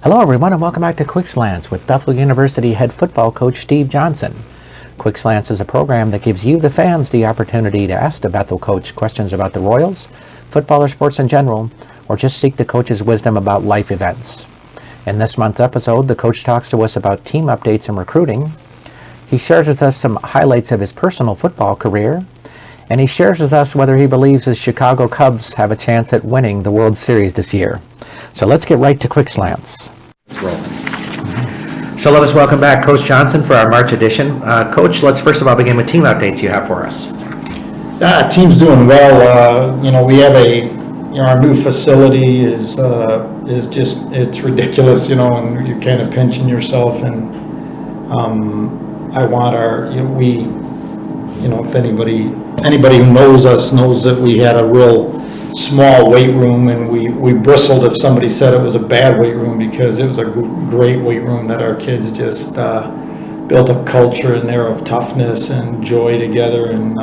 Hello everyone and welcome back to Quick Slants with Bethel University head football coach Steve Johnson. Quick Slants is a program that gives you, the fans, the opportunity to ask the Bethel coach questions about the Royals, football or sports in general, or just seek the coach's wisdom about life events. In this month's episode, the coach talks to us about team updates and recruiting. He shares with us some highlights of his personal football career, and he shares with us whether he believes his Chicago Cubs have a chance at winning the World Series this year. So let's get right to Quick Slants. Let's roll. So let us welcome back Coach Johnson for our March edition. Coach, let's first of all begin with team updates you have for us. Team's doing well. We have our new facility is just, it's ridiculous, and you're kind of pinching yourself. And I want if anybody who knows us knows that we had a real small weight room, and we bristled if somebody said it was a bad weight room, because it was a great weight room that our kids just built a culture in there of toughness and joy together, and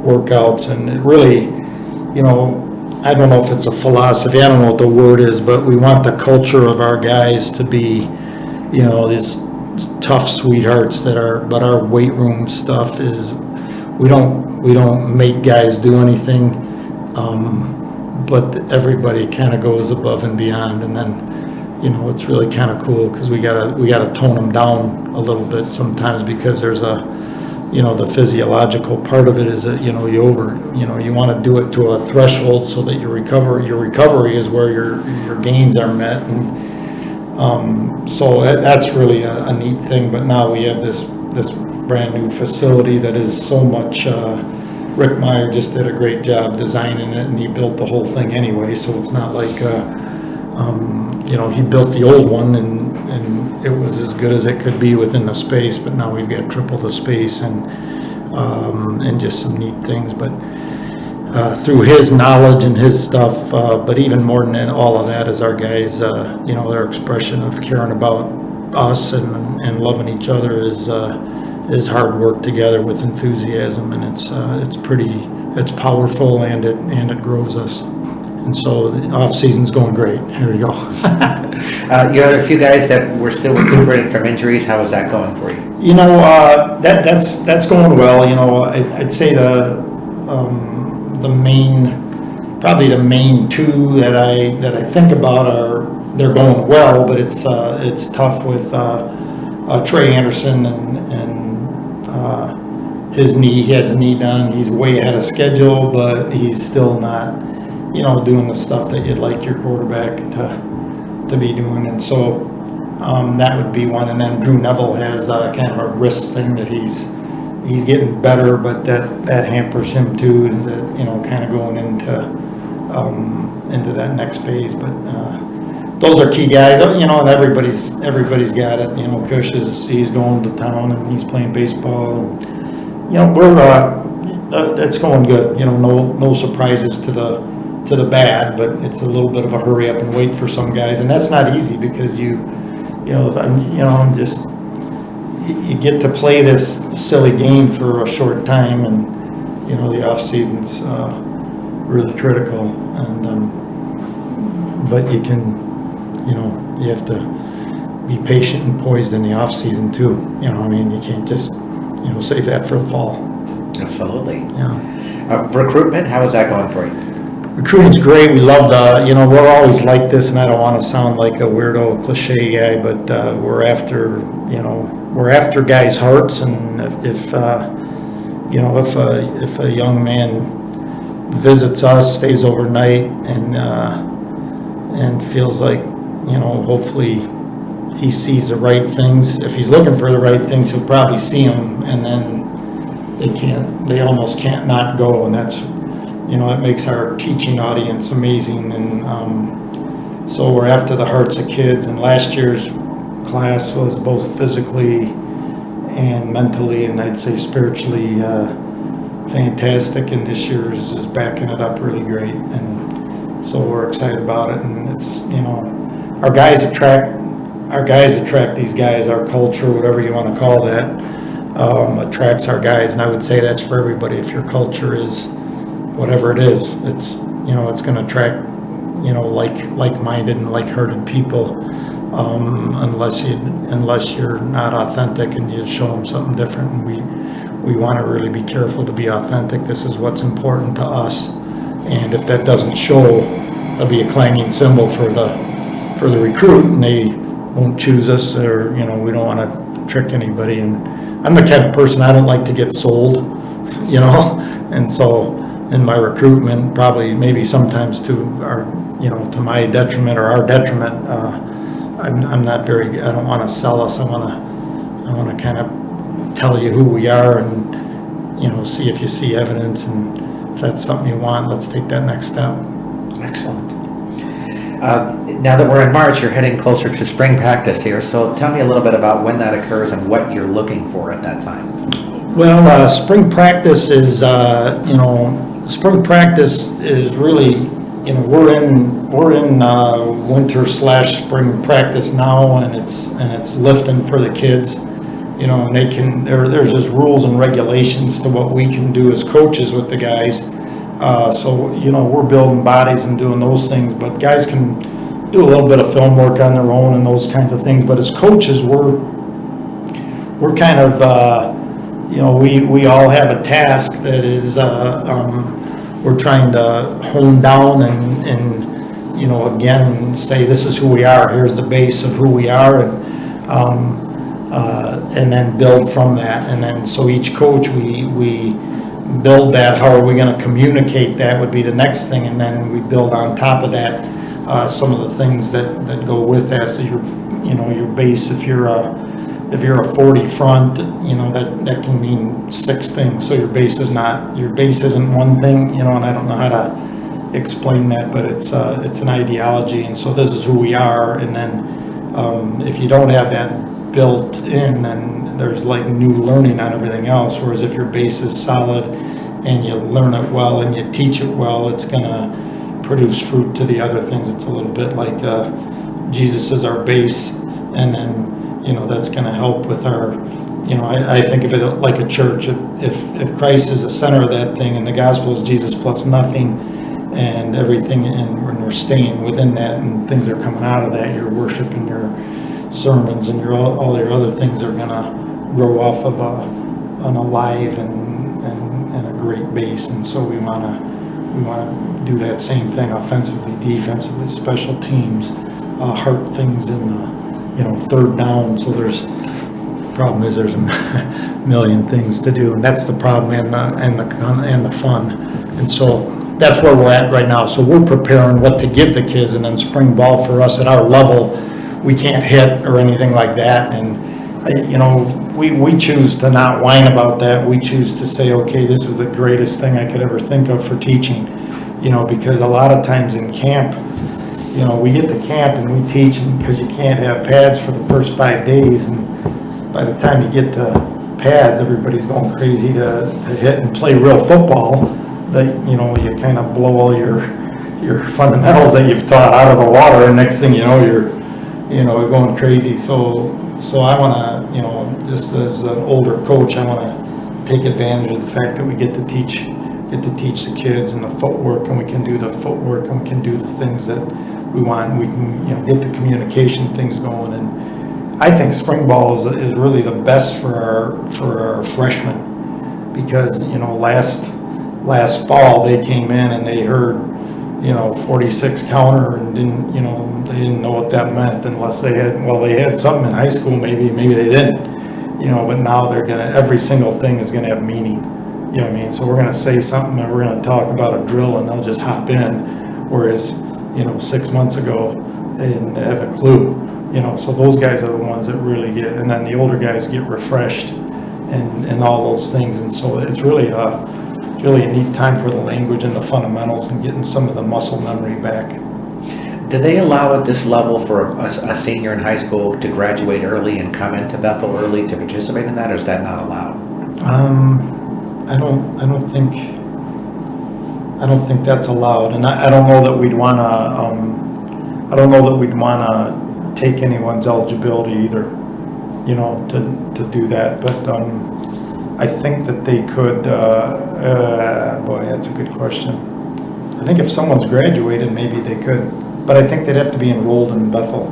workouts. And it really, I don't know if it's a philosophy, I don't know what the word is, but we want the culture of our guys to be, these tough sweethearts but our weight room stuff is, we don't make guys do anything. But everybody kind of goes above and beyond, and then it's really kind of cool, because we gotta tone them down a little bit sometimes, because there's the physiological part of it is that you want to do it to a threshold so that your recovery is where your gains are met, and so that's really a neat thing. But now we have this brand new facility that is so much. Rick Meyer just did a great job designing it, and he built the whole thing anyway, so it's not like, he built the old one, and it was as good as it could be within the space, but now we've got triple the space, and just some neat things. But through his knowledge and his stuff, but even more than all of that is our guys, their expression of caring about us and loving each other is hard work together with enthusiasm, and it's powerful, and it grows us. And so the off season's going great. Here we go. You had a few guys that were still recuperating from injuries. How is that going for you? That's going well. I'd say the main two that I think about they're going well, but it's tough with Trey Anderson and his knee. He had his knee done. He's way ahead of schedule, but he's still not, doing the stuff that you'd like your quarterback to be doing. And so that would be one. And then Drew Neville has kind of a wrist thing that he's getting better, but that hampers him too, and that, kind of going into that next phase. But those are key guys, and everybody's got it. Kush he's going to town and he's playing baseball, and it's going good. No surprises to the bad, but it's a little bit of a hurry up and wait for some guys, and that's not easy, because you get to play this silly game for a short time, and the off season's really critical, and but you can. You have to be patient and poised in the off season too. You can't just, save that for the fall. Absolutely. Yeah. Recruitment, how is that going for you? Recruiting's great. We love we're always like this, and I don't want to sound like a weirdo cliche guy, but we're after guys' hearts, and if a young man visits us, stays overnight, and feels like, hopefully he sees the right things. If he's looking for the right things, he'll probably see them, and then they almost can't not go, and that's, it makes our teaching audience amazing. And so we're after the hearts of kids, and last year's class was both physically and mentally, and I'd say spiritually fantastic, and this year's is backing it up really great, and so we're excited about it. And it's, our guys attract these guys. Our culture, whatever you want to call that, attracts our guys, and I would say that's for everybody. If your culture is whatever it is, it's it's going to attract like-minded and like-hearted people unless you're not authentic and you show them something different. And we want to really be careful to be authentic. This is what's important to us, and if that doesn't show, it'll be a clanging cymbal for the recruit, and they won't choose us, or we don't want to trick anybody. And I'm the kind of person, I don't like to get sold, and so in my recruitment, probably maybe sometimes to to my detriment or our detriment, I'm not very, I don't want to sell us. I want to kind of tell you who we are, and see if you see evidence, and if that's something you want, let's take that next step. Excellent. Now that we're in March, you're heading closer to spring practice here, so tell me a little bit about when that occurs and what you're looking for at that time. Well, spring practice is really, we're in winter/spring practice now, and it's lifting for the kids, and there's just rules and regulations to what we can do as coaches with the guys. So we're building bodies and doing those things, but guys can do a little bit of film work on their own and those kinds of things. But as coaches, we're kind of we all have a task that is we're trying to hone down and again say this is who we are. Here's the base of who we are, and then build from that. And then so each coach we build that. How are we going to communicate that would be the next thing, and then we build on top of that some of the things that go with that. So your base, if you're a 40 front, that can mean 6 things. So your base isn't one thing, and I don't know how to explain that, but it's an ideology, and so this is who we are. And then if you don't have that built in, then there's like new learning on everything else. Whereas if your base is solid and you learn it well and you teach it well, it's gonna produce fruit to the other things. It's a little bit like Jesus is our base, and then that's gonna help with our, I think of it like a church. If Christ is the center of that thing, and the gospel is Jesus plus nothing, and everything, and we're staying within that, and things are coming out of that, your worship and your sermons and all your other things are gonna grow off of an alive and a great base. And so we wanna do that same thing offensively, defensively, special teams, heart things in the third down. So there's a million things to do, and that's the problem, and the fun. And so that's where we're at right now. So we're preparing what to give the kids, and then spring ball for us at our level, we can't hit or anything like that. And we choose to not whine about that. We choose to say, okay, this is the greatest thing I could ever think of for teaching, because a lot of times in camp, we get to camp and we teach, because you can't have pads for the first 5 days, and by the time you get to pads, everybody's going crazy to hit and play real football. That you kind of blow all your fundamentals that you've taught out of the water, and next thing you're going crazy. So I want to, just as an older coach, I want to take advantage of the fact that we get to teach the kids and the footwork, and we can do the footwork, and we can do the things that we want, and we can get the communication things going. And I think spring ball is really the best for our freshmen, because last fall they came in and they heard 46 counter and didn't they didn't know what that meant, unless they had something in high school, maybe they didn't, but now every single thing is gonna have meaning. So we're gonna say something, and we're gonna talk about a drill, and they'll just hop in, whereas 6 months ago they didn't have a clue. So those guys are the ones that really get, and then the older guys get refreshed and all those things. And so it's really a neat time for the language and the fundamentals and getting some of the muscle memory back. Do they allow at this level for a senior in high school to graduate early and come into Bethel early to participate in that, or is that not allowed? I don't think that's allowed, and I don't know that we'd wanna take anyone's eligibility either, to do that. But I think that they could. Boy, that's a good question. I think if someone's graduated, maybe they could, but I think they'd have to be enrolled in Bethel.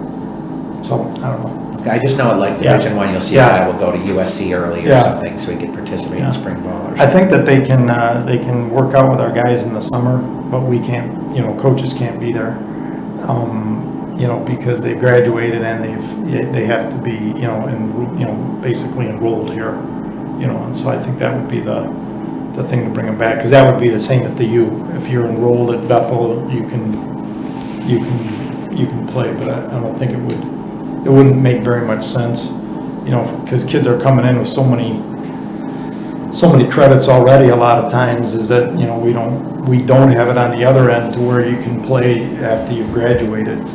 So, I don't know. I just know like Division One, you'll see a guy will go to USC early or something, so he could participate in spring ball. Or something. I think that they can work out with our guys in the summer, but we can't. Coaches can't be there. Because they've graduated and they have to be basically enrolled here. And so I think that would be the thing to bring them back, because that would be the same at the U. If you're enrolled at Bethel, you can play, but I don't think it wouldn't make very much sense, because kids are coming in with so many credits already. A lot of times is that we don't have it on the other end to where you can play after you've graduated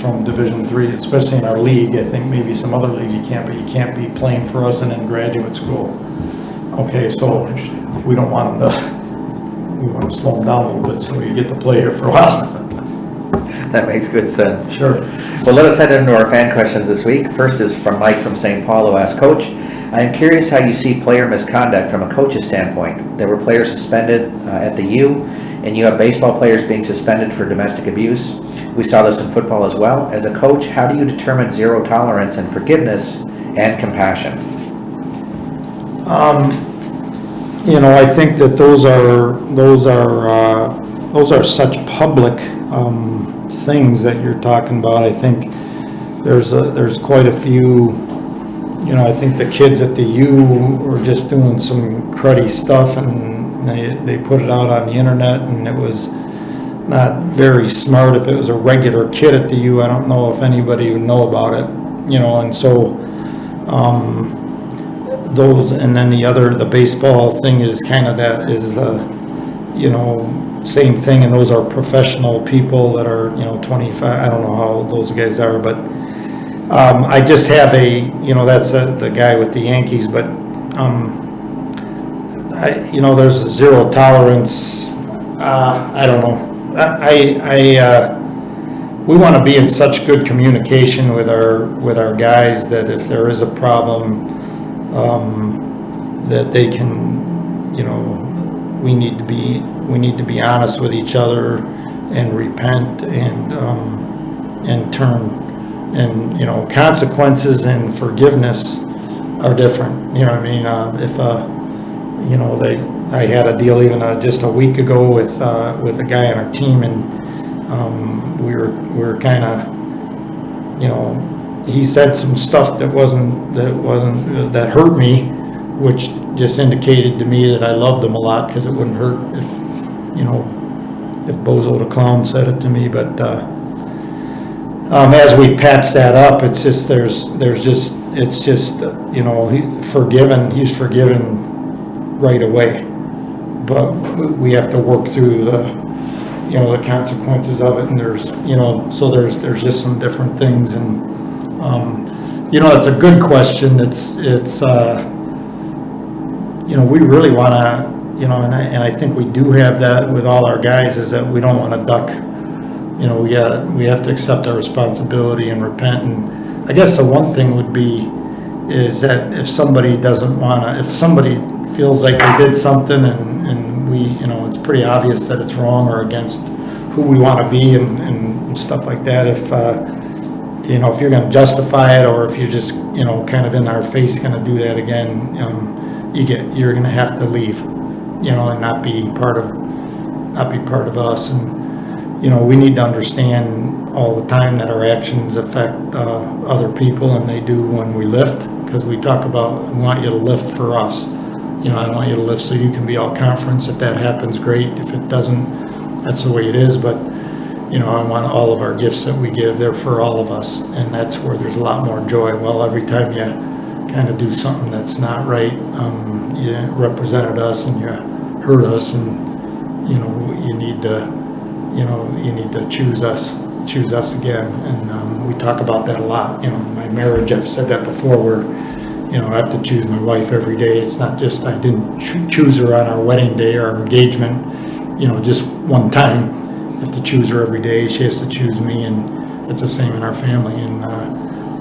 from Division III, especially in our league. I think maybe some other leagues you can't, but you can't be playing for us and in graduate school. Okay, so we don't want them to. We want to slow them down a little bit so you get to play here for a while. That makes good sense. Sure. Well, let us head into our fan questions this week. First is from Mike from St. Paul, who asked, Coach, I am curious how you see player misconduct from a coach's standpoint. There were players suspended at the U, and you have baseball players being suspended for domestic abuse. We saw this in football as well. As a coach, how do you determine zero tolerance and forgiveness and compassion? I think that those are such public things that you're talking about. I think there's quite a few. I think the kids at the U were just doing some cruddy stuff, and they put it out on the internet, and it was not very smart. If it was a regular kid at the U, I don't know if anybody would know about it. And so those, and then the baseball thing is kind of that is the same thing, and those are professional people that are 25. I don't know how those guys are, but I just have that's the guy with the Yankees, but there's a zero tolerance. I don't know. We want to be in such good communication with our guys that if there is a problem, that they can, we need to be honest with each other and repent and turn, and consequences and forgiveness are different. I had a deal even just a week ago with a guy on our team, and we were kind of, he said some stuff that hurt me, which just indicated to me that I loved him a lot, because it wouldn't hurt if Bozo the Clown said it to me. But as we patch that up, it's just he's forgiven right away, but we have to work through the consequences of it, and there's just some different things, and it's a good question. It's we really want to, and I think we do have that with all our guys, is that we don't want to duck. We have to accept our responsibility and repent. And I guess the one thing would be is that if somebody feels like they did something and we, it's pretty obvious that it's wrong or against who we want to be and stuff like that. If if you're going to justify it, or if you're just kind of in our face going to do that again, you're going to have to leave, and not be part of us. And we need to understand all the time that our actions affect other people, and they do when we lift, because we talk about, we want you to lift for us. I want you to lift so you can be all conference. If that happens, great. If it doesn't, that's the way it is. But I want all of our gifts that we give, they're for all of us, and that's where there's a lot more joy. Well, every time you kind of do something that's not right, you represented us and you hurt us, and you need to choose us again. And we talk about that a lot. In my marriage, I've said that before, where I have to choose my wife every day. It's not just I didn't choose her on our wedding day or our engagement, just one time. I have to choose her every day. She has to choose me, and it's the same in our family. And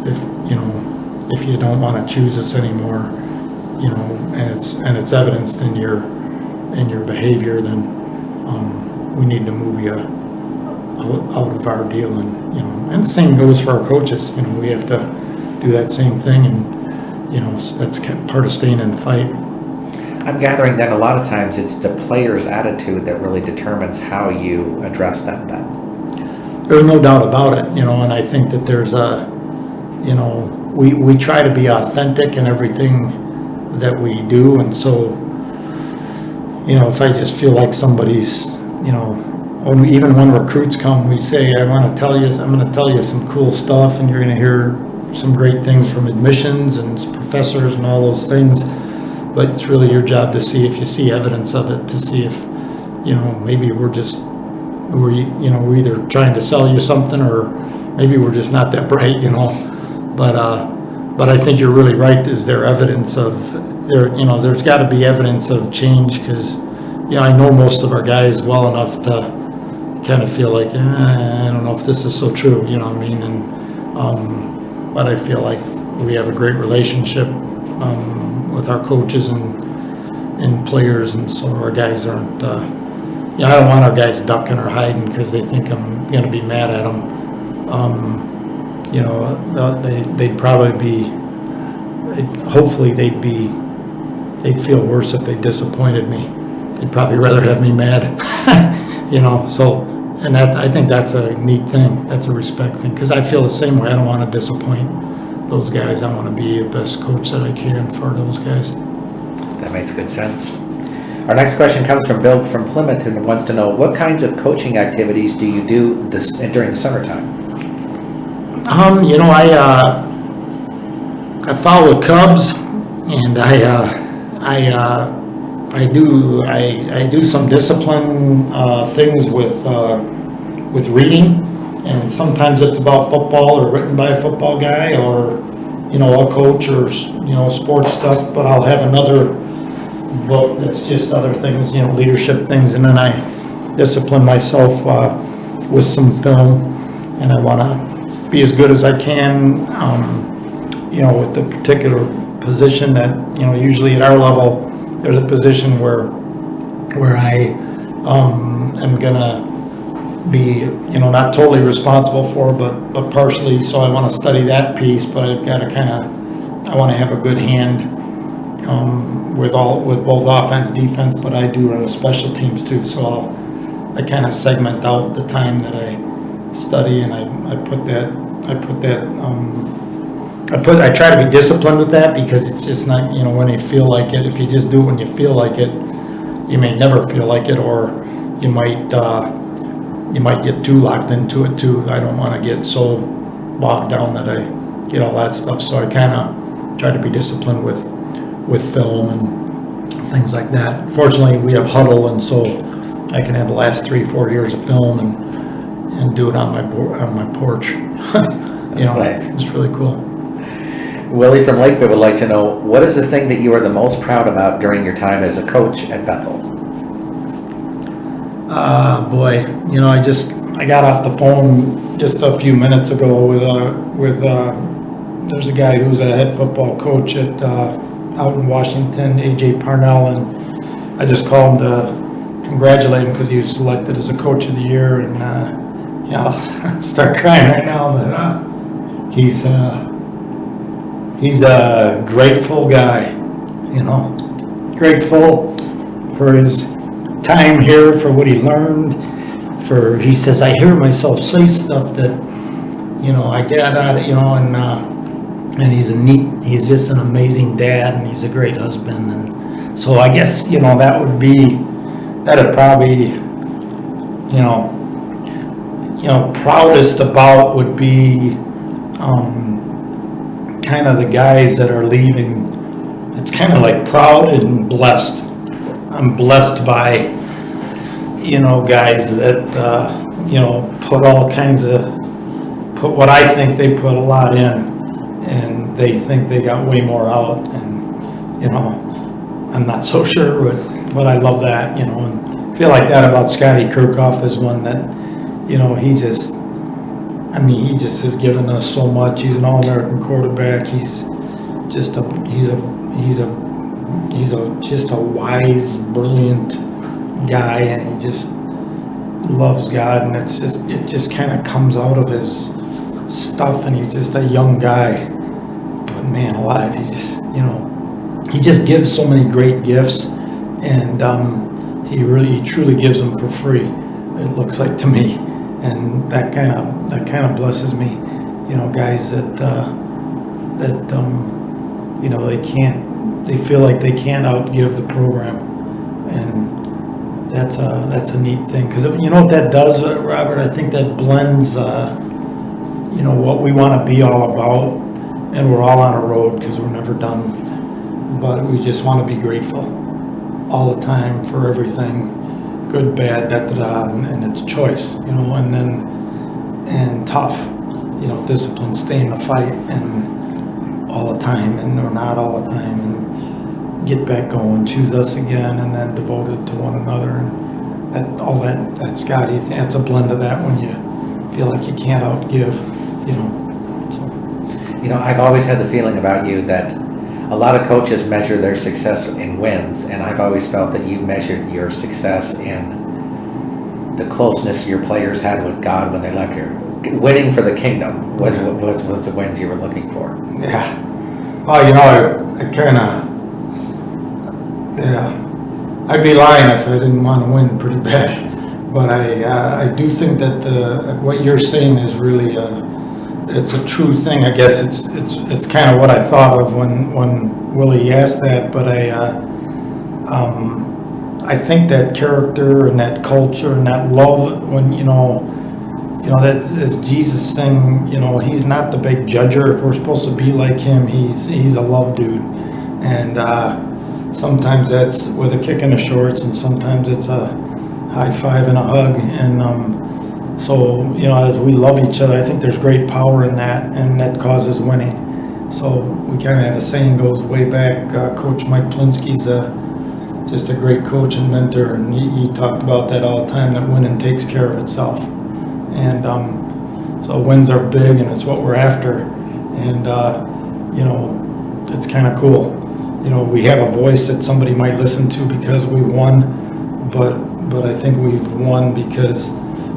if you don't want to choose us anymore, and it's evidenced in your behavior, then we need to move you out of our deal and and the same goes for our coaches. You know, we have to do that same thing, and, you know, so that's part of staying in the fight. I'm gathering that a lot of times it's the player's attitude that really determines how you address them then. There's no doubt about it, you know, and I think that there's a, you know, we try to be authentic in everything that we do, and so, you know, if I just feel like somebody's, you know, even when recruits come, we say, I'm going to tell you some cool stuff, and you're going to hear some great things from admissions and professors and all those things, but it's really your job to see if you see evidence of it, to see if, you know, maybe we're either trying to sell you something, or maybe we're just not that bright, you know. But I think you're really right. Is there evidence of there? You know, there's got to be evidence of change, because, you know, I know most of our guys well enough to kind of feel like, I don't know if this is so true. You know what I mean? And but I feel like we have a great relationship with our coaches and players, and so our guys aren't. You know, I don't want our guys ducking or hiding because they think I'm going to be mad at them. You know, they'd probably be, hopefully they'd feel worse if they disappointed me. They'd probably rather have me mad, you know, so, and that, I think that's a neat thing. That's a respect thing, because I feel the same way. I don't want to disappoint those guys. I want to be the best coach that I can for those guys. That makes good sense. Our next question comes from Bill from Plymouth, who wants to know, what kinds of coaching activities do you do during the summertime? You know, I follow the Cubs, and I do some discipline things with reading, and sometimes it's about football or written by a football guy, or, you know, I'll coach, or, you know, sports stuff, but I'll have another book that's just other things, you know, leadership things, and then I discipline myself with some film, and I want to be as good as I can, you know, with the particular position that, you know, usually at our level, there's a position where I am gonna be, you know, not totally responsible for, but partially, so I want to study that piece, but I've got to I want to have a good hand with both offense, defense, but I do run the special teams too, so I kind of segment out the time that I study, and I try to be disciplined with that, because it's just not, you know, when you feel like it. If you just do it when you feel like it, you may never feel like it, or you might get too locked into it too. I don't want to get so bogged down that I get all that stuff, so I kind of try to be disciplined with film and things like that. Fortunately, we have Huddle, and so I can have the last 3-4 years of film and do it on my porch. You know, nice. It's really cool. Willie from Lakeville would like to know, what is the thing that you are the most proud about during your time as a coach at Bethel? Boy, you know, I got off the phone just a few minutes ago with there's a guy who's a head football coach at out in Washington, AJ Parnell, and I just called him to congratulate him because he was selected as a coach of the year, and yeah, I'll start crying right now, but he's a grateful guy, you know, grateful for his time here, for what he learned, he says, I hear myself say stuff that, you know, I get out of, you know, and he's just an amazing dad, and he's a great husband, and so I guess, you know, that'd probably, you know, proudest about would be kind of the guys that are leaving. It's kind of like proud and blessed. I'm blessed by, you know, guys that, you know, put what I think they put a lot in, and they think they got way more out, and, you know, I'm not so sure, but I love that, you know, and I feel like that about Scotty Kirkhoff is one that, you know, he just has given us so much. He's an All-American quarterback. He's just a wise, brilliant guy, and he just loves God, and it just kind of comes out of his stuff, and he's just a young guy. But man alive, he just gives so many great gifts, and he truly gives them for free. It looks like to me, and that kind of blesses me. Guys that they feel like they can't outgive the program, and that's a neat thing. Because what that does, Robert, I think that blends what we want to be all about, and we're all on a road because we're never done, but we just want to be grateful all the time for everything, good, bad, and it's choice, and tough, discipline, stay in the fight, and all the time, or not all the time, and get back going, choose us again, and then devoted to one another, and that's Scotty. That's a blend of that when you feel like you can't outgive, So. I've always had the feeling about you that a lot of coaches measure their success in wins, and I've always felt that you measured your success in the closeness your players had with God when they left here. Winning for the kingdom was the wins you were looking for. Yeah. Oh, I'd be lying if I didn't want to win pretty bad. But I do think that what you're saying is really it's a true thing. I guess it's kind of what I thought of when Willie asked that. But I think that character and that culture and that love, when that is Jesus thing. He's not the big judger. If we're supposed to be like him, he's a love dude, and sometimes that's with a kick in the shorts, and sometimes it's a high five and a hug, and so as we love each other, I think there's great power in that, and that causes winning. So we kind of have a saying goes way back. Coach Mike Plinsky's just a great coach and mentor, and he talked about that all the time, that winning takes care of itself. And so wins are big, and it's what we're after, and it's kind of cool. We have a voice that somebody might listen to because we won, but I think we've won because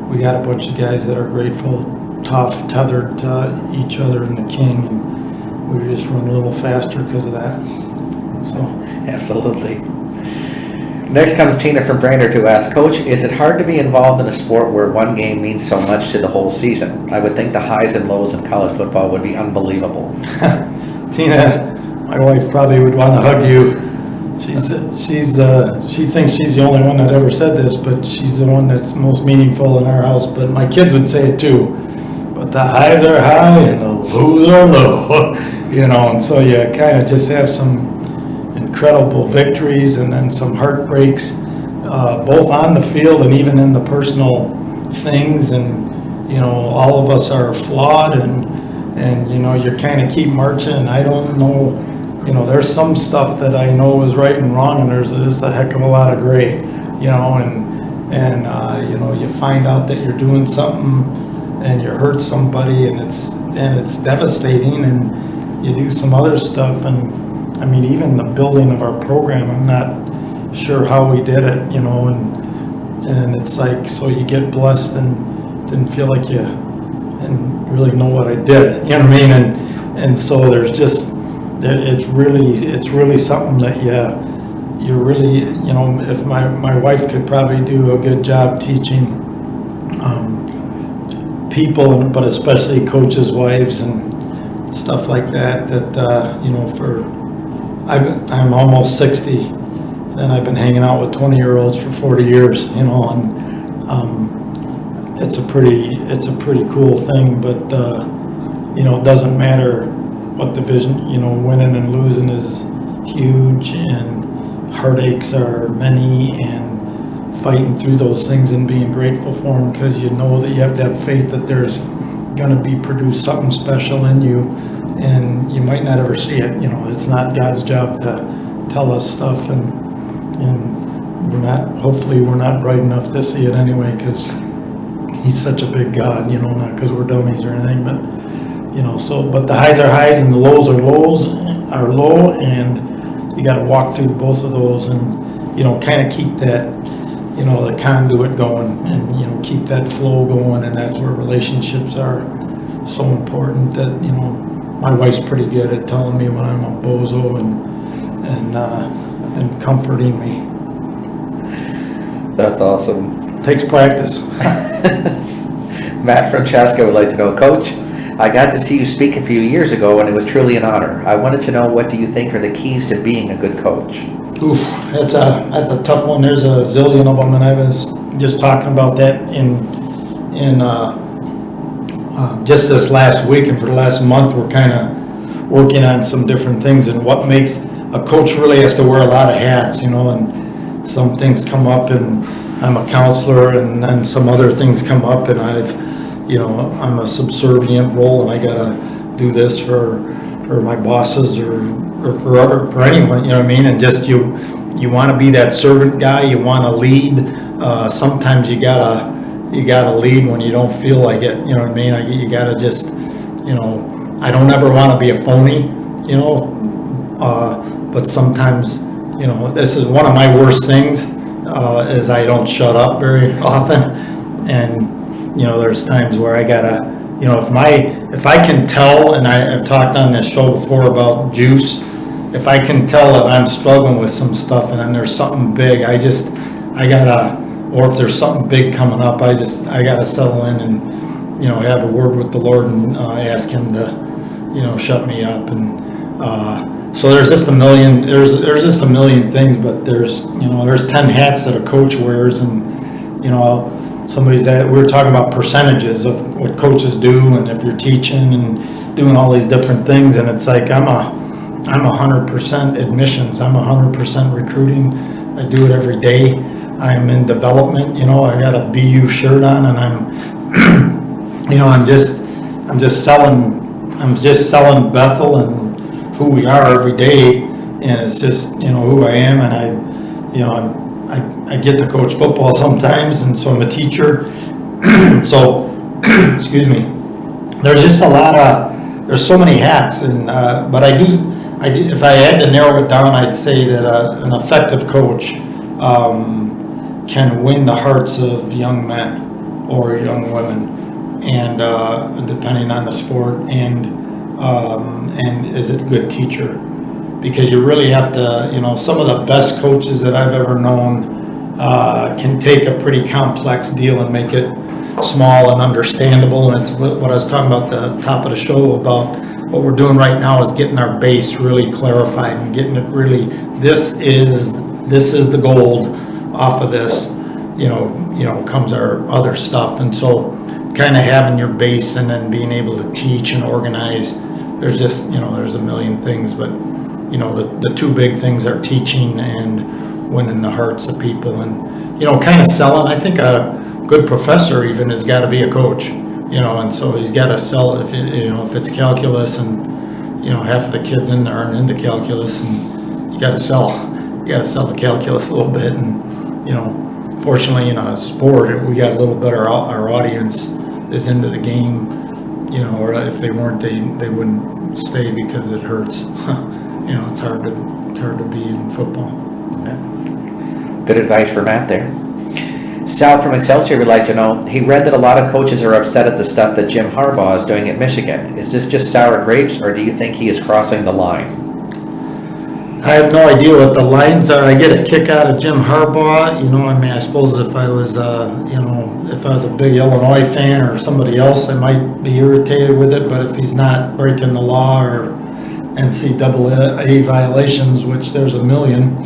we got a bunch of guys that are grateful, tough, tethered to each other and the King, and we just run a little faster because of that. So Absolutely. Next comes Tina from Brainerd to ask, Coach, is it hard to be involved in a sport where one game means so much to the whole season? I would think the highs and lows in college football would be unbelievable. Tina, my wife probably would want to hug you. She thinks she's the only one that ever said this, but she's the one that's most meaningful in our house. But my kids would say it too. But the highs are high and the lows are low, and so you kind of just have some incredible victories and then some heartbreaks, both on the field and even in the personal things. And all of us are flawed, and you kind of keep marching. And I don't know, there's some stuff that I know is right and wrong, and there's a heck of a lot of gray, and you find out that you're doing something and you hurt somebody, and it's devastating, and you do some other stuff. And I mean, even the building of our program, I'm not sure how we did it, and it's like, so you get blessed and didn't feel like you and really know what I did, you know what I mean? And so there's just, it's really something that you really, if my wife could probably do a good job teaching people, but especially coaches' wives and stuff like that, I'm almost 60, and I've been hanging out with 20-year-olds for 40 years, and it's a pretty cool thing. But it doesn't matter what division, winning and losing is huge, and heartaches are many, and fighting through those things and being grateful for them, because you know that you have to have faith that there's going to be produced something special in you, and you might not ever see it. It's not God's job to tell us stuff, and hopefully we're not bright enough to see it anyway, because he's such a big God, not because we're dummies or anything, but but the highs are highs and the lows are low, and you got to walk through both of those, and kind of keep that the conduit going, and keep that flow going, and that's where relationships are. so important that, my wife's pretty good at telling me when I'm a bozo and comforting me. That's awesome. Takes practice. Matt from Chaska would like to know, Coach, I got to see you speak a few years ago and it was truly an honor. I wanted to know, what do you think are the keys to being a good coach? Oof, that's a tough one. There's a zillion of them, and I was just talking about that in just this last week, and for the last month we're kind of working on some different things, and what makes a coach really has to wear a lot of hats, and some things come up, and I'm a counselor, and then some other things come up, and I'm a subservient role, and I gotta do this for my bosses or for anyone, and just you want to be that servant guy, you want to lead. Sometimes you gotta lead when you don't feel like it, you gotta just, I don't ever want to be a phony, but sometimes, this is one of my worst things, is I don't shut up very often, and there's times where I gotta, if I can tell, and I've talked on this show before about juice, if I can tell that I'm struggling with some stuff and then there's something big, I gotta, or if there's something big coming up, I gotta settle in and, have a word with the Lord and ask Him to, shut me up. And so there's just a million things, but there's 10 hats that a coach wears, and, we were talking about percentages of what coaches do, and if you're teaching and doing all these different things, and it's like I'm 100% admissions, I'm 100% recruiting. I do it every day. I'm in development. I got a BU shirt on, and I'm just selling Bethel and who we are every day, and it's just who I am, and I get to coach football sometimes, and so I'm a teacher. So, excuse me. There's just there's so many hats, and but I do. If I had to narrow it down, I'd say that an effective coach can win the hearts of young men or young women, and depending on the sport, and is it a good teacher? Because you really have to, some of the best coaches that I've ever known can take a pretty complex deal and make it small and understandable. And it's what I was talking about at the top of the show about what we're doing right now is getting our base really clarified and getting it really, this is the gold. Off of this, comes our other stuff. And so kind of having your base and then being able to teach and organize, there's just, there's a million things, but the two big things are teaching and winning the hearts of people, and kind of selling. I think a good professor even has got to be a coach, and so he's got to sell. If if it's calculus, and half of the kids in there aren't into calculus, and you got to sell the calculus a little bit. And fortunately in a sport, we got a little better. Our audience is into the game, or if they weren't, they wouldn't stay because it hurts. It's hard to be in football. Yeah. Good advice for Matt there. Sal from Excelsior would like to know, he read that a lot of coaches are upset at the stuff that Jim Harbaugh is doing at Michigan. Is this just sour grapes, or do you think he is crossing the line? I have no idea what the lines are. I get a kick out of Jim Harbaugh. I suppose if I was, if I was a big Illinois fan or somebody else, I might be irritated with it. But if he's not breaking the law or NCAA violations, which there's a million,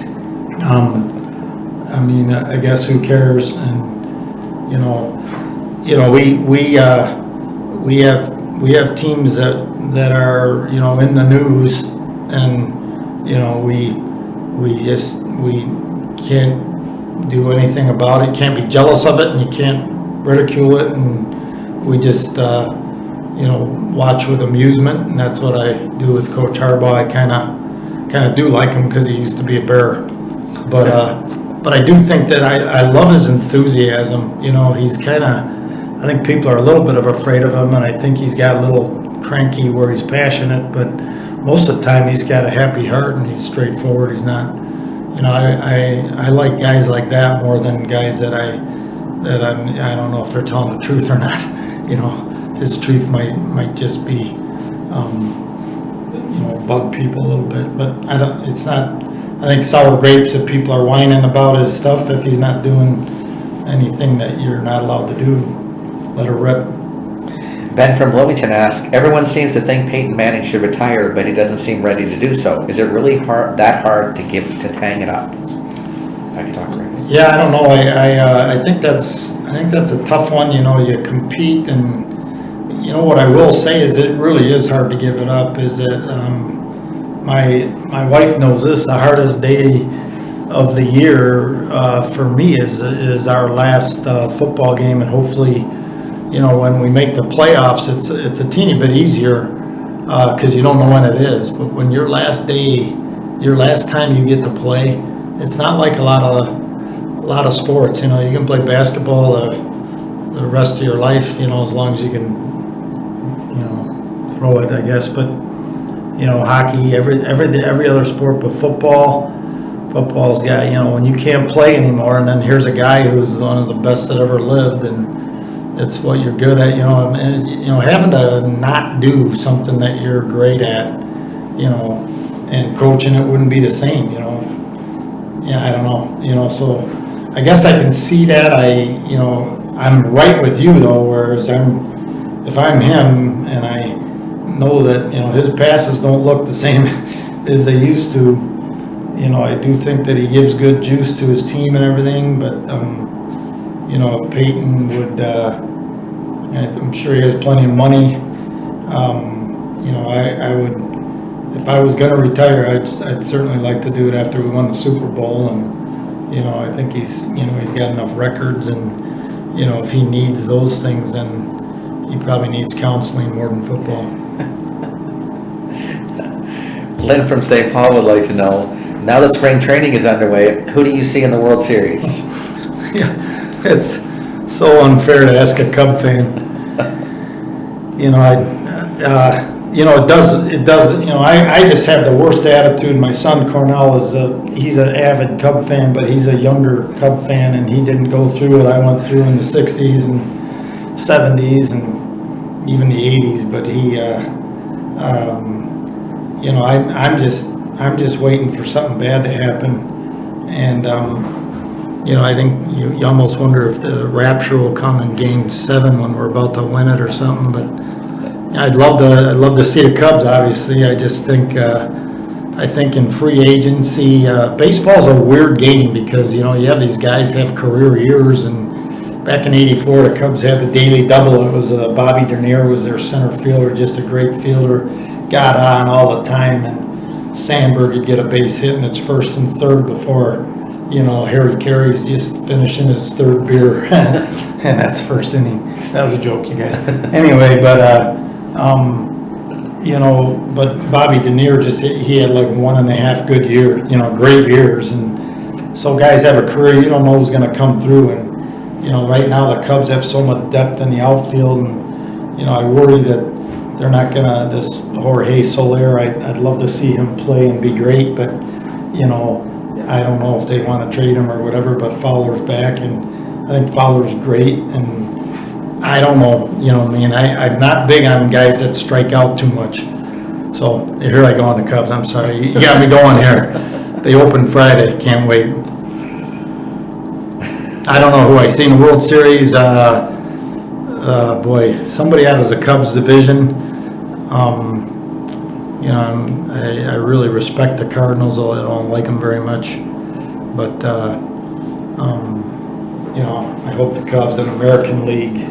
I guess who cares? And we have teams that are in the news, and we can't do anything about it. Can't be jealous of it, and you can't ridicule it, and we just watch with amusement. And that's what I do with Coach Harbaugh. I kind of do like him because he used to be a Bear, but I do think that I love his enthusiasm. He's I think people are a little bit afraid of him, and I think he's got a little cranky where he's passionate, but most of the time he's got a happy heart and he's straightforward. He's not, I like guys like that more than guys that I don't know if they're telling the truth or not. his truth might just be, bug people a little bit. But it's not, I think sour grapes, if people are whining about his stuff, if he's not doing anything that you're not allowed to do, let her rip. Ben from Bloomington asks, everyone seems to think Peyton Manning should retire, but he doesn't seem ready to do so. Is it really that hard to hang it up? I can talk right now. Yeah, I don't know. I think that's a tough one. You compete, and what I will say is it really is hard to give it up. Is that my wife knows this. The hardest day of the year for me is our last football game, and hopefully, when we make the playoffs, it's a teeny bit easier because you don't know when it is. But when your last time you get to play, it's not like a lot of sports. You can play basketball the rest of your life, as long as you can, throw it, I guess. But hockey, every other sport, but football's got, when you can't play anymore, and then here's a guy who's one of the best that ever lived, and it's what you're good at, and having to not do something that you're great at, and coaching it wouldn't be the same, I don't know, so I guess I can see that. I'm right with you though, whereas if I'm him and I know that, his passes don't look the same as they used to, I do think that he gives good juice to his team and everything, but, if Peyton would, I'm sure he has plenty of money, I would, if I was going to retire, I'd certainly like to do it after we won the Super Bowl, and, I think he's got enough records, and, if he needs those things, then he probably needs counseling more than football. Lynn from St. Paul would like to know, now that spring training is underway, who do you see in the World Series? Yeah, it's so unfair to ask a Cub fan. It does, I just have the worst attitude. My son Cornell he's an avid Cub fan, but he's a younger Cub fan, and he didn't go through what I went through in the 60s and 70s and even the 80s, but he, I'm just waiting for something bad to happen, and I think you almost wonder if the rapture will come in Game 7 when we're about to win it or something. But I'd love to see the Cubs. Obviously, I just think I think in free agency, baseball's a weird game because you have these guys have career years, and back in '84 the Cubs had the daily double. It was Bobby Pannier was their center fielder, just a great fielder, got on all the time, and Sandberg would get a base hit and it's first and third before Harry Carey's just finishing his third beer and that's first inning. That was a joke, you guys. Anyway, but but Bobby Pannier he had like 1.5 good year, great years, and so guys have a career, you don't know who's going to come through, and right now the Cubs have so much depth in the outfield, and I worry that they're not gonna, this Jorge Soler, I'd love to see him play and be great, but I don't know if they want to trade him or whatever, but Fowler's back, and I think Fowler's great, and I don't know, I'm not big on guys that strike out too much. So here I go on the Cubs. I'm sorry, you got me going here. They open Friday, can't wait. I don't know who I see in the World Series. Boy, somebody out of the Cubs division. I really respect the Cardinals, although I don't like them very much. But I hope the Cubs in American League.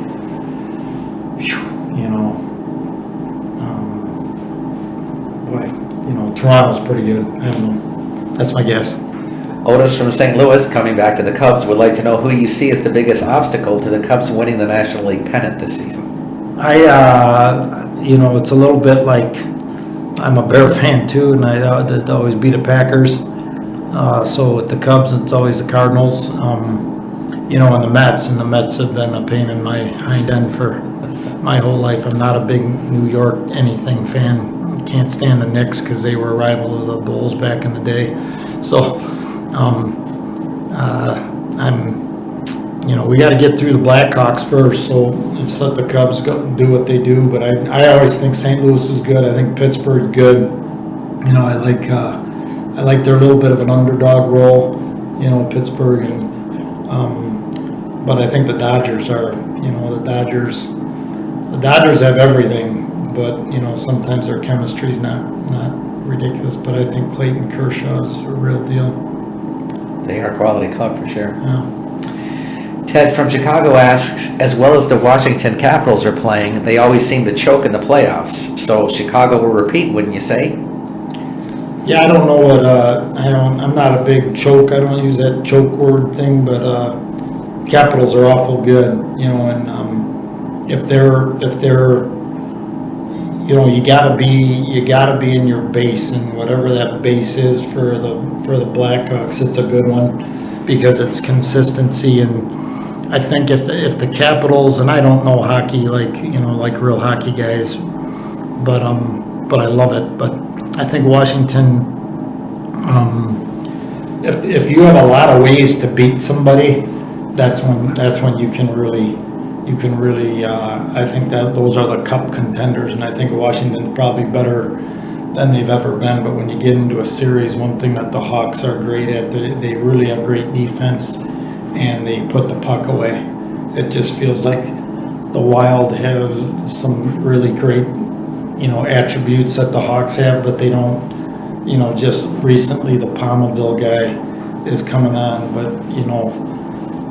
Toronto's pretty good. I don't know. That's my guess. Otis from St. Louis, coming back to the Cubs, would like to know who you see as the biggest obstacle to the Cubs winning the National League pennant this season. It's a little bit like I'm a Bear fan too, and I'd always be the Packers. So with the Cubs, it's always the Cardinals. And the Mets, have been a pain in my hind end for my whole life. I'm not a big New York anything fan. Can't stand the Knicks because they were a rival of the Bulls back in the day. So I'm we got to get through the Blackhawks first, so let's let the Cubs go and do what they do. But I always think St. Louis is good. I think Pittsburgh good. I like their little bit of an underdog role, Pittsburgh, but I think the Dodgers are, the Dodgers have everything, but sometimes their chemistry is not ridiculous. But I think Clayton Kershaw is a real deal. They are a quality club for sure. Yeah. Ted from Chicago asks, as well as the Washington Capitals are playing, they always seem to choke in the playoffs. So Chicago will repeat, wouldn't you say? Yeah, I don't know what. I'm not a big choke. I don't use that choke word thing, but Capitals are awful good, and if they're, you gotta be in your base, and whatever that base is for the Blackhawks, it's a good one because it's consistency. And I think if the Capitals, and I don't know hockey like real hockey guys, but I love it. But I think Washington, if you have a lot of ways to beat somebody, that's when you can really. I think that those are the cup contenders, and I think Washington's probably better than they've ever been. But when you get into a series, one thing that the Hawks are great at, they really have great defense, and they put the puck away. It just feels like the Wild have some really great, attributes that the Hawks have, but they don't. Just recently the Palmaville guy is coming on, but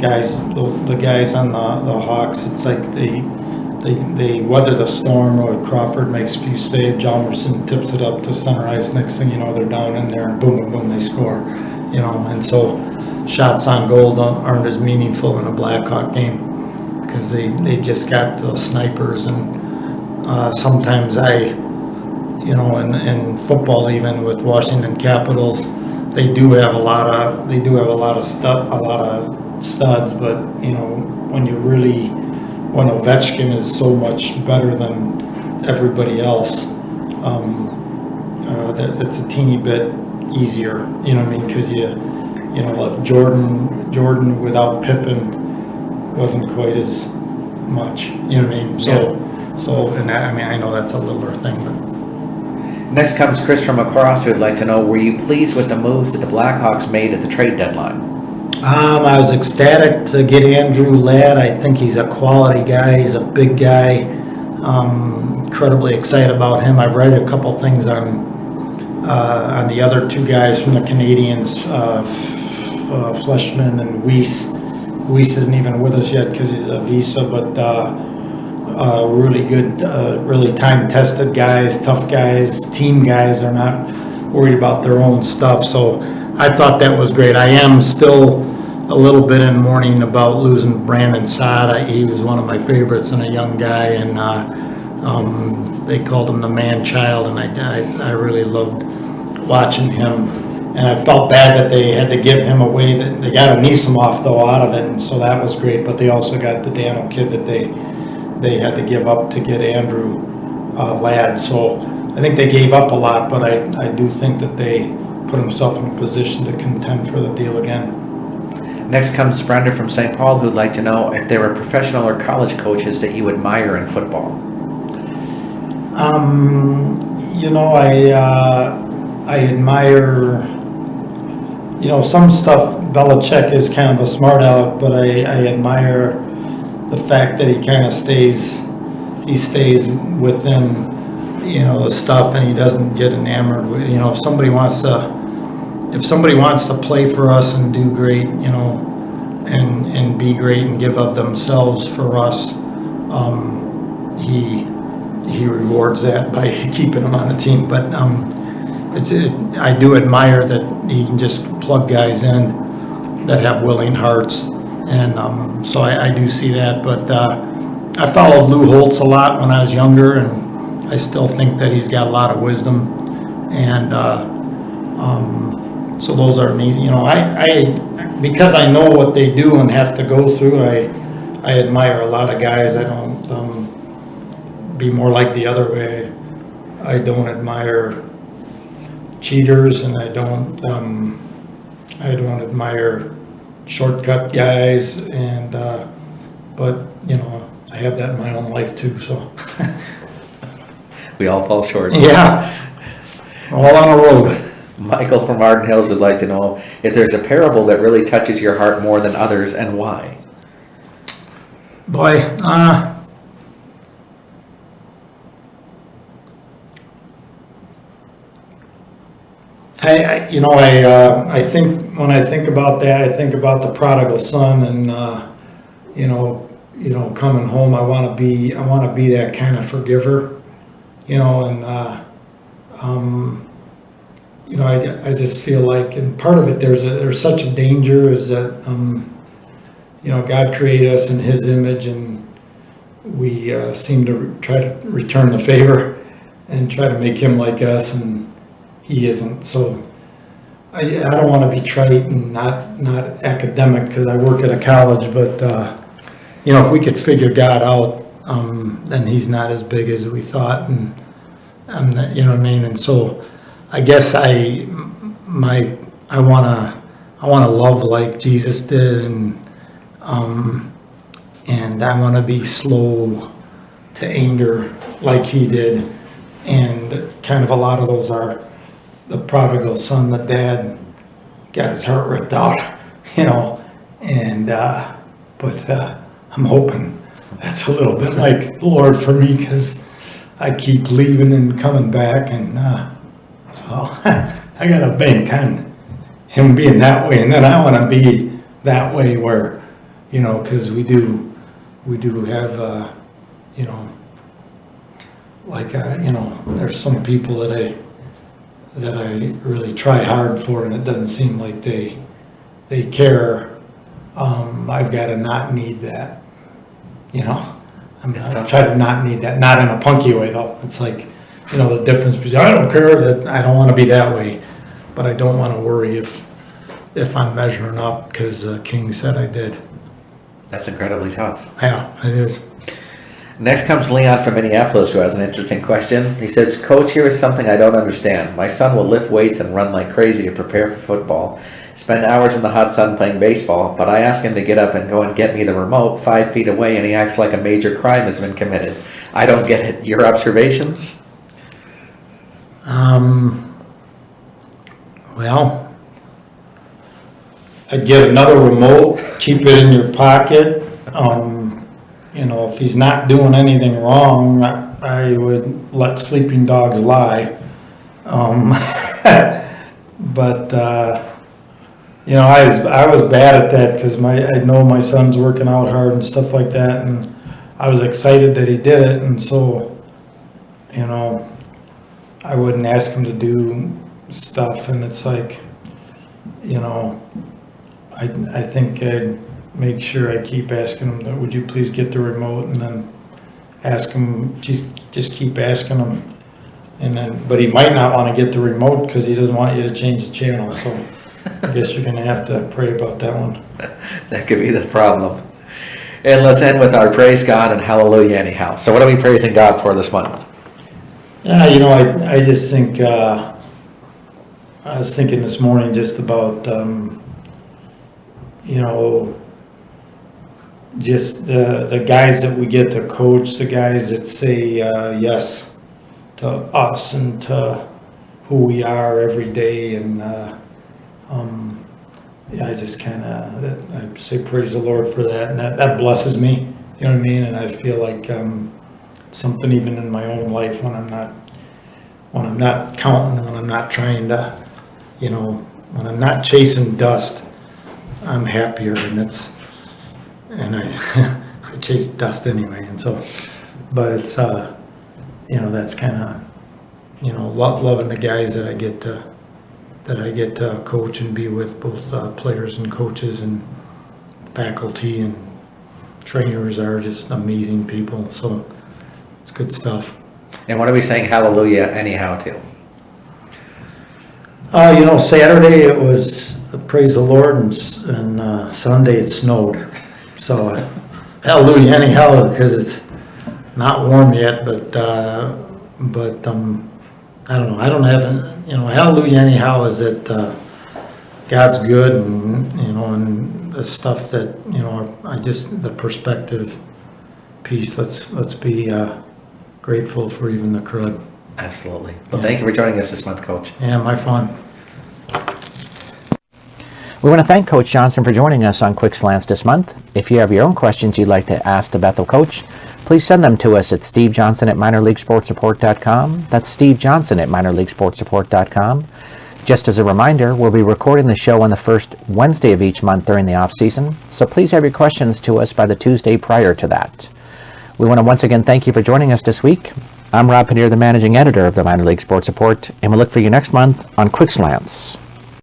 guys, the guys on the Hawks, it's like they weather the storm. Crawford makes a few saves, Jalmerson tips it up to center ice. Next thing you know, they're down in there, and boom, boom, boom, they score. And so shots on goal aren't as meaningful in a Blackhawk game because they've just got the snipers. And sometimes in football, even with Washington Capitals, they do have a lot of studs, but when Ovechkin is so much better than everybody else, that it's a teeny bit easier, because if Jordan without Pippen wasn't quite as much, So and that, I know that's a littler thing, but. Next comes Chris from across, who'd like to know, were you pleased with the moves that the Blackhawks made at the trade deadline? I was ecstatic to get Andrew Ladd. I think he's a quality guy. He's a big guy. Incredibly excited about him. I've read a couple things on the other two guys from the Canadians, Fleshman and Weiss. Weiss isn't even with us yet because he's a visa, but really good, really time-tested guys, tough guys, team guys. They're not worried about their own stuff. So I thought that was great. I am still a little bit in mourning about losing Brandon Saad. He was one of my favorites and a young guy, and they called him the man-child, and I really loved watching him. And I felt bad that they had to give him away. That they got Anisimov, though, out of it, and so that was great. But they also got the Dano kid that they had to give up to get Andrew Ladd. So I think they gave up a lot, but I do think that they put himself in a position to contend for the deal again. Next comes Brenda from St. Paul, who'd like to know if there were professional or college coaches that you admire in football. I admire, some stuff. Belichick is kind of a smart aleck, but I admire the fact that he kind of stays within, the stuff, and he doesn't get enamored with, if somebody wants to play for us and do great, and be great and give of themselves for us, he rewards that by keeping them on the team. But I do admire that he can just plug guys in that have willing hearts, and so I do see that. But I followed Lou Holtz a lot when I was younger, and I still think that he's got a lot of wisdom, and so those are me. Because I know what they do and have to go through, I admire a lot of guys. I don't be more like the other way. I don't admire cheaters, and I don't admire shortcut guys, and but I have that in my own life too. So We all fall short. yeah, all on a road. Michael from Arden Hills would like to know if there's a parable that really touches your heart more than others and why. Boy, I think when I think about that, I think about the prodigal son, and coming home. I want to be that kind of forgiver, and I just feel like, and part of it, there's such a danger is that God created us in His image, and we seem to try to return the favor and try to make Him like us, and He isn't. So I don't want to be trite and not academic because I work at a college, but if we could figure God out, then He's not as big as we thought, and you know what I mean. And so I guess I wanna love like Jesus did, and I want to be slow to anger like He did, and kind of a lot of those are the prodigal son. The dad got his heart ripped out, and but I'm hoping that's a little bit like the Lord for me, because I keep leaving and coming back, and so I got to bank on Him being that way, and then I want to be that way where, because we do have, there's some people that I really try hard for, and it doesn't seem like they care. I've got to not need that, I'm try to not need that, not in a punky way though. It's like, the difference between, I don't care, that I don't want to be that way, but I don't want to worry if I'm measuring up, because King said I did. That's incredibly tough. Yeah, it is. Next comes Leon from Minneapolis, who has an interesting question. He says, Coach, here is something I don't understand. My son will lift weights and run like crazy to prepare for football, spend hours in the hot sun playing baseball, but I ask him to get up and go and get me the remote 5 feet away, and he acts like a major crime has been committed. I don't get it. Your observations? Well, I'd get another remote, keep it in your pocket. If he's not doing anything wrong, I would let sleeping dogs lie. But I was bad at that, because I know my son's working out hard and stuff like that, and I was excited that he did it, and so I wouldn't ask him to do stuff, and it's like, I think I'd make sure I keep asking him that, would you please get the remote, and then ask him, just keep asking him, but he might not want to get the remote because he doesn't want you to change the channel, so I guess you're going to have to pray about that one. That could be the problem. And let's end with our praise God and hallelujah anyhow. So what are we praising God for this month? Yeah, I just think, I was thinking this morning just about, just the guys that we get to coach, the guys that say yes to us and to who we are every day, and I just kind of, I say praise the Lord for that, and that blesses me, you know what I mean, and I feel like something even in my own life when I'm not counting, when I'm not trying to, when I'm not chasing dust, I'm happier, and I chase dust anyway, and so, but it's that's kind of loving the guys that I get to coach and be with, both players and coaches and faculty and trainers are just amazing people, so it's good stuff. And what are we saying hallelujah anyhow to? Saturday it was praise the Lord, and Sunday it snowed. So hallelujah anyhow, because it's not warm yet, but I don't know. I don't have hallelujah anyhow is that God's good, and, and the stuff that, the perspective piece, let's be grateful for even the crud. Absolutely. Well, thank you for joining us this month, Coach. Yeah, my fun. We want to thank Coach Johnson for joining us on Quick Slants this month. If you have your own questions you'd like to ask the Bethel Coach, please send them to us at stevejohnson@minorleaguesportsreport.com. That's Steve Johnson at minorleaguesportsreport.com. Just as a reminder, we'll be recording the show on the first Wednesday of each month during the off-season, so please have your questions to us by the Tuesday prior to that. We want to once again thank you for joining us this week. I'm Rob Pannier, the managing editor of the Minor League Sports Report, and we'll look for you next month on Quick Slants.